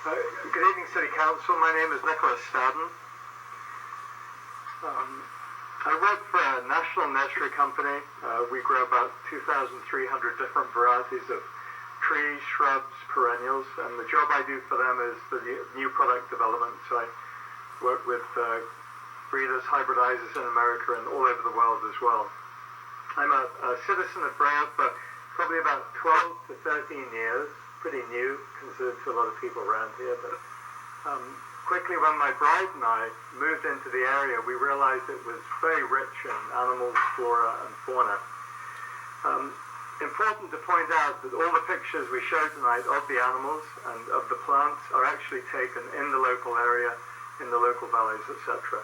Good evening, City Council. My name is Staddon. I work for a national nursery company. We grow about 2,300 different varieties of trees, shrubs, perennials, and the job I do for them is the new product development. So I work with breeders, hybridizers in America and all over the world as well. I'm a citizen of Brea for probably about 12 to 13 years. Pretty new, considered to a lot of people around here, but quickly when my bride and I moved into the area, we realized it was very rich in animals, flora, and fauna. Important to point out that all the pictures we show tonight of the animals and of the plants are actually taken in the local area, in the local valleys, etc.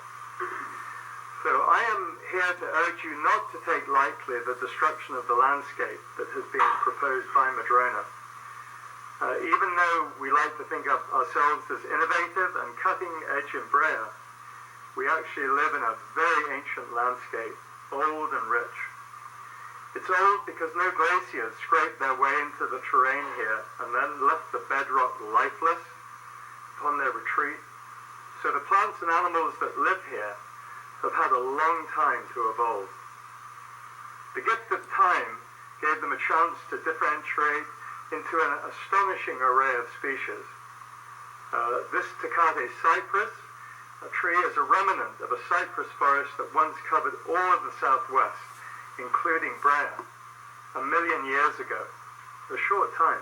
So I am here to urge you not to take lightly the destruction of the landscape that has been proposed by Madrona. Even though we like to think of ourselves as innovative and cutting edge in Brea, we actually live in a very ancient landscape, old and rich. It's old because no glaciers scraped their way into the terrain here and then left the bedrock lifeless upon their retreat. So the plants and animals that live here have had a long time to evolve. The gift of time gave them a chance to differentiate into an astonishing array of species. This Tecate cypress, a tree, is a remnant of a cypress forest that once covered all of the southwest, including Brea, 1 million years ago, a short time.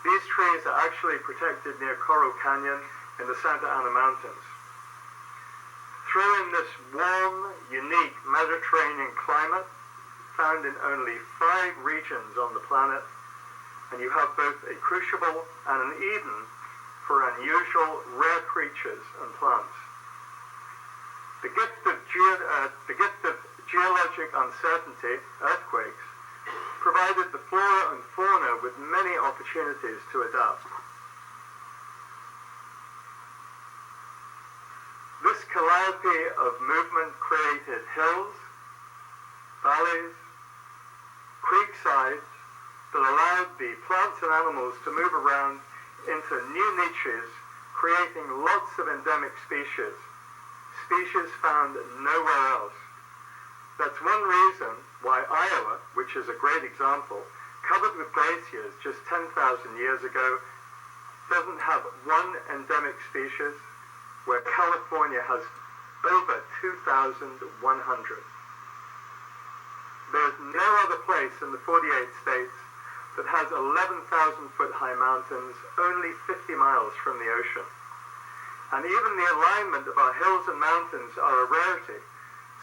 These trees are actually protected near Coral Canyon in the Santa Ana Mountains. Throw in this warm, unique Mediterranean climate, found in only 5 regions on the planet, and you have both a crucible and an Eden for unusual, rare creatures and plants. The gift of geologic uncertainty, earthquakes, provided the flora and fauna with many opportunities to adapt. This Calliope of Movement created hills, valleys, creeksides, that allowed the plants and animals to move around into new niches, creating lots of endemic species found nowhere else. That's one reason why Iowa, which is a great example, covered with glaciers just 10,000 years ago, doesn't have one endemic species, where California has over 2,100. There's no other place in the 48 states that has 11,000-foot high mountains only 50 miles from the ocean. And even the alignment of our hills and mountains are a rarity,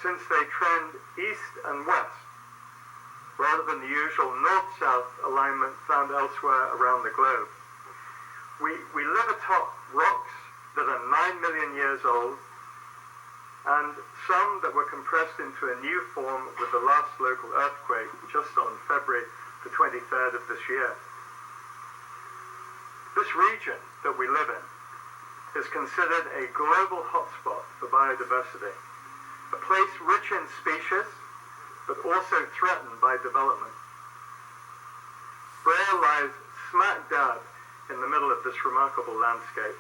since they trend east and west, rather than the usual north-south alignment found elsewhere around the globe. We live atop rocks that are 9 million years old, and some that were compressed into a new form with the last local earthquake just on February the 23rd of this year. This region that we live in is considered a global hotspot for biodiversity, a place rich in species, but also threatened by development. Brea lies smack dab in the middle of this remarkable landscape.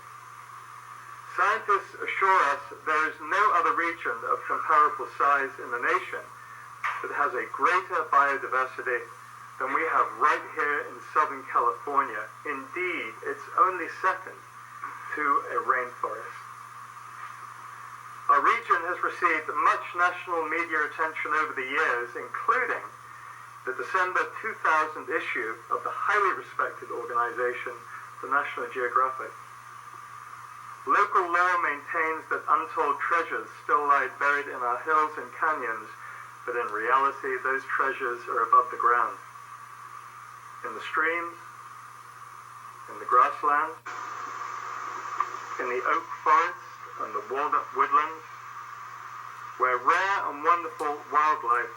Scientists assure us there is no other region of comparable size in the nation that has a greater biodiversity than we have right here in Southern California. Indeed, it's only second to a rainforest. Our region has received much national media attention over the years, including the December 2000 issue of the highly respected organization, the National Geographic. Local law maintains that untold treasures still lie buried in our hills and canyons, but in reality, those treasures are above the ground. In the streams, in the grassland, in the oak forest and the walnut woodlands, where rare and wonderful wildlife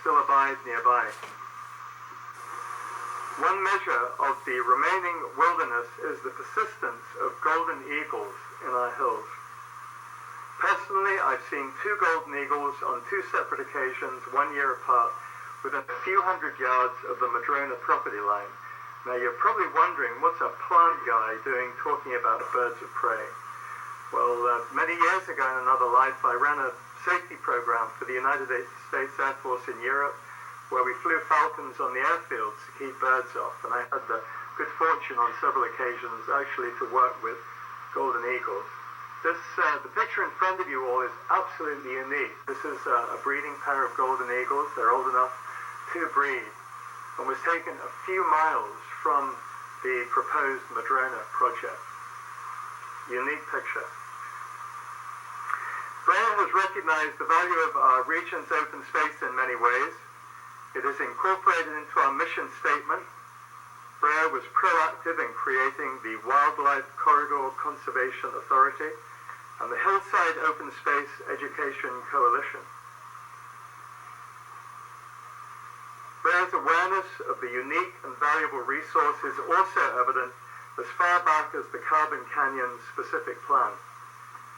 still abide nearby. One measure of the remaining wilderness is the persistence of golden eagles in our hills. Personally, I've seen 2 golden eagles on 2 separate occasions, 1 year apart, within a few hundred yards of the Madrona property line, Now you're probably wondering, what's a plant guy doing talking about birds of prey? Well, many years ago in another life, I ran a safety program for the United States Air Force in Europe, where we flew falcons on the airfields to keep birds off. And I had the good fortune on several occasions actually to work with golden eagles. The picture in front of you all is absolutely unique. This is a breeding pair of golden eagles. They're old enough to breed, and was taken a few miles from the proposed Madrona project. Unique picture. Brea has recognized the value of our region's open space in many ways. It is incorporated into our mission statement. Brea was proactive in creating the Wildlife Corridor Conservation Authority and the Hillside Open Space Education Coalition. Brea's awareness of the unique and valuable resource is also evident as far back as the Carbon Canyon specific plan.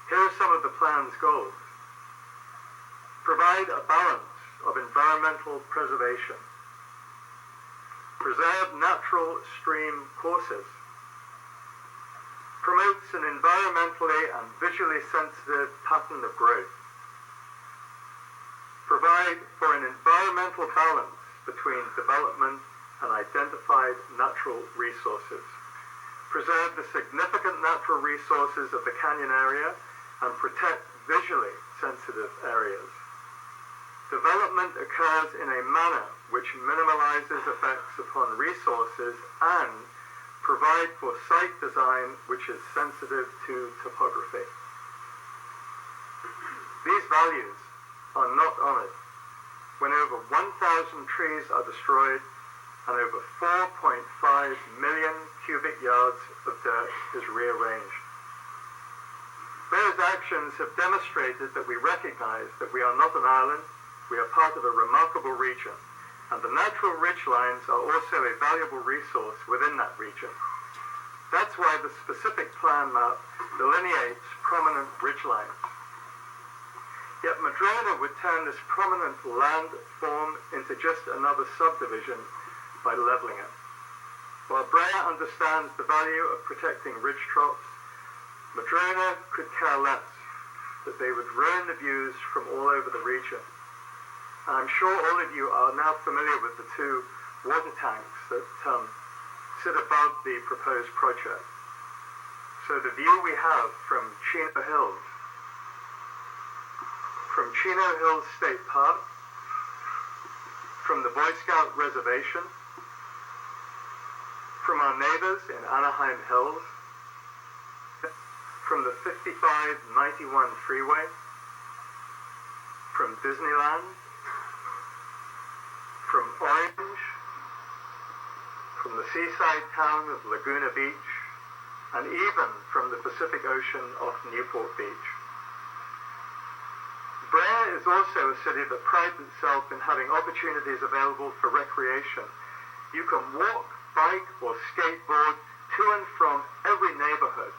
Here are some of the plan's goals. Provide a balance of environmental preservation. Preserve natural stream courses. Promotes an environmentally and visually sensitive pattern of growth. Provide for an environmental balance between development and identified natural resources. Preserve the significant natural resources of the canyon area and protect visually sensitive areas. Development occurs in a manner which minimalizes effects upon resources and provide for site design which is sensitive to topography. These values are not honored when over 1,000 trees are destroyed and over 4.5 million cubic yards of dirt is rearranged. Brea's actions have demonstrated that we recognize that we are not an island, we are part of a remarkable region, and the natural ridgelines are also a valuable resource within that region. That's why the specific plan map delineates prominent ridgelines. Yet Madrona would turn this prominent land form into just another subdivision by leveling it. While Brea understands the value of protecting ridge troughs, Madrona could care less that they would ruin the views from all over the region. And I'm sure all of you are now familiar with the two water tanks that sit above the proposed project. So the view we have from Chino Hills State Park, from the Boy Scout Reservation, from our neighbors in Anaheim Hills, from the 5591 freeway, from Disneyland, from Orange, from the seaside town of Laguna Beach, and even from the Pacific Ocean off Newport Beach. Brea is also a city that prides itself in having opportunities available for recreation. You can walk, bike, or skateboard to and from every neighborhood.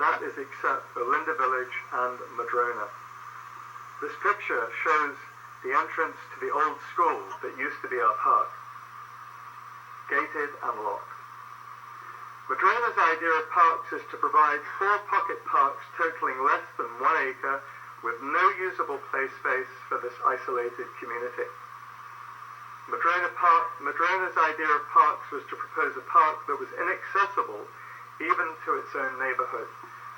That is except for Linda Village and Madrona. This picture shows the entrance to the old school that used to be our park, gated and locked. Madrona's idea of parks is to provide 4 pocket parks totaling less than 1 acre with no usable play space for this isolated community. Madrona's idea of parks was to propose a park that was inaccessible even to its own neighborhood,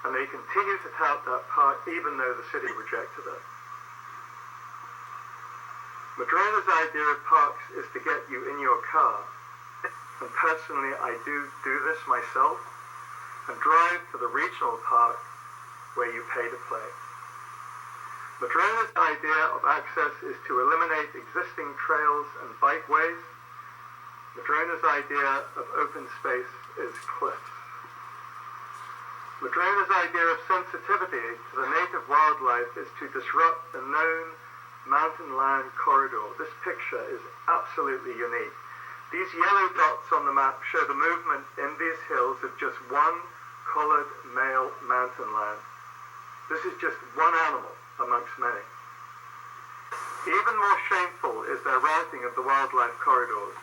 and they continue to tout that park even though the city rejected it. Madrona's idea of parks is to get you in your car, and personally I do this myself, and drive to the regional park where you pay to play. Madrona's idea of access is to eliminate existing trails and bikeways. Madrona's idea of open space is cliffs. Madrona's idea of sensitivity to the native wildlife is to disrupt the known mountain land corridor. This picture is absolutely unique. These yellow dots on the map show the movement in these hills of just one collared male mountain lion. This is just one animal amongst many. Even more shameful is their routing of the wildlife corridors.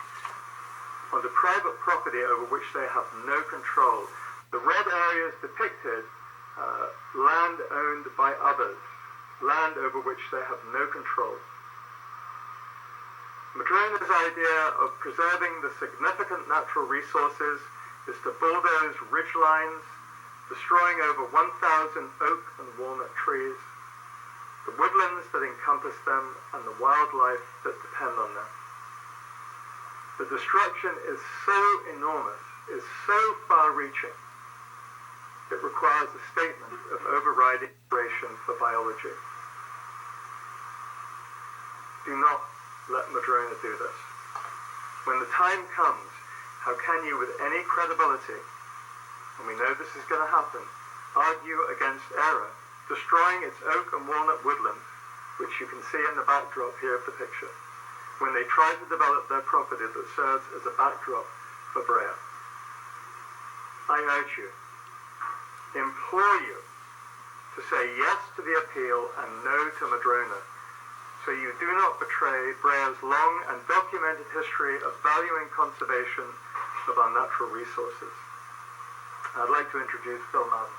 onto private property over which they have no control. The red areas depicted land owned by others, land over which they have no control. Madrona's idea of preserving the significant natural resources is to bulldoze ridgelines, destroying over 1,000 oak and walnut trees, the woodlands that encompass them, and the wildlife that depend on them. The destruction is so enormous, is so far-reaching, it requires a statement of overriding inspiration for biology. Do not let Madrona do this. When the time comes, how can you with any credibility, and we know this is going to happen, argue against error, destroying its oak and walnut woodland, which you can see in the backdrop here of the picture, when they try to develop their property that serves as a backdrop for Brea? I urge you, implore you, to say yes to the appeal and no to Madrona, so you do not betray Brea's long and documented history of valuing conservation of our natural resources. I'd like to introduce Phil Madden.